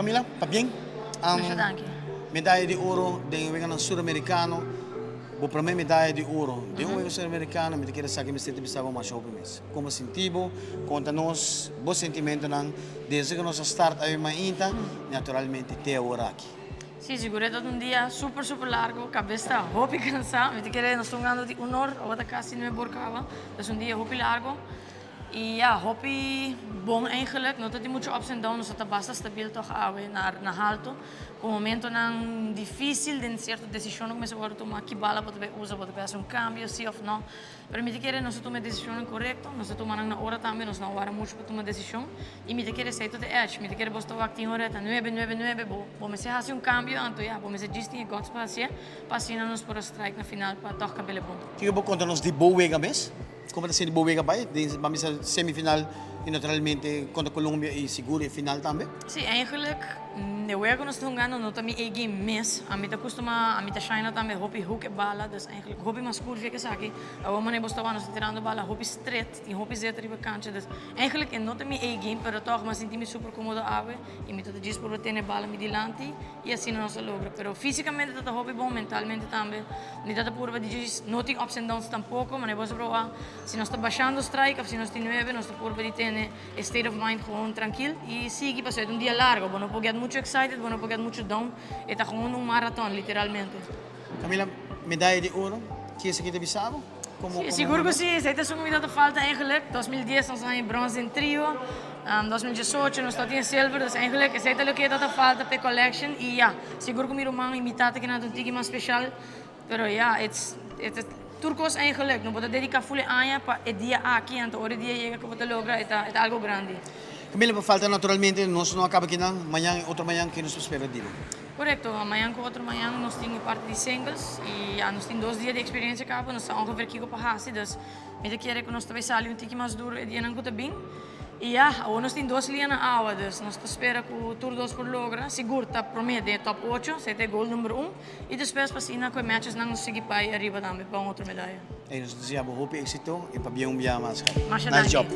Camila, pa bien? Muchas gracias. Medalha de ouro de um sul-americano. Vou para mim medalha de ouro de um sul-americano, me quer saber se te pensava mais sobre isso. Como sentivo, conta-nos, bom sentimento não, desde que nós start aí uma inta, naturalmente até agora aqui. Sí, seguro es un día súper largo, cabeza hopi cansada, me quiere nos están ganando de honor, ahora casi no me borcaba, es un día hopi largo. Y ja, hopi bon eigenlijk, no tiene mucho ups and downs, está bastante stabil toch naar alto. Com momento não difícil de certa decisão que me agora tomar que bala para usar para fazer um cambio, sim ou não. Pero me querer nós tomar decisão correta, nós tomar na hora também, nós não hora muito para tomar decisão. E me querer sair de edge, me querer botar aqui hora tá 9, bom me se fazer um cambio, então já, bom me se diz que gosto para fazer, para nós por strike na final para tocar cabelo ponto. Que vou contar-nos de boa vega mesmo? Como está sendo boa vega pai? Vamos a semifinal e naturalmente contra Colômbia e seguro em final também? Sim, eigenlijk de werken nós estamos ganhando, não também é game mes. A mim tá costuma, a mim tá China também, hopi hook e bala, dus eigenlijk hopi mais curva que aqui. A uma maneira bostava nós tirando bala, hopi straight, e hopi zeta riba cancha, dus eigenlijk não também é game, pero toch mas senti-me super cómodo ave, e me tudo diz por ter bala me dilante e assim nós logra. Pero fisicamente tá hopi bom, mentalmente também. Me tá por diz nothing ups and downs tampouco, mas nós provar se nós tá baixando strike, se nós tem 9, nós tá por ter state of mind gewoon tranquilo e sigue para ser um dia largo, não pode get muito excited, não pode get muito down, está como um maratón literalmente. Camila, medalha de ouro, que é isso que te avisava? Seguro que sim, esta é uma medalha de falta eigenlijk. 2010 nós estamos em bronze em trio, 2018 nós estamos em silver, dus eigenlijk esta é o que dá falta para collection e ja, seguro que meu irmão imitado que não tem tique mais especial, pero ja, it's turcos eigenlijk, não pode dedicar full aan para o dia aqui, então o dia chega que pode lograr, é algo grande. Camila, por falta naturalmente, nós não acaba aqui não, amanhã, outro amanhã que nos espera de Correcto, amanhã com outro amanhã nós temos parte de singles e nós temos 2 dias de experiência cá, nós estamos ongeveer aqui para Hasi, dus me querer que nós também saímos um tique mais duro e dia não custa bem. E ja, nós temos 2 linhas na água, dus nós esperamos que o Tour 2 por logra, seguro está promete top 8, seria gol número 1 e depois para cima com matches não nos seguir para arriba também para outra medalha. E nós desejamos hope êxito e para bem mais. Nice job.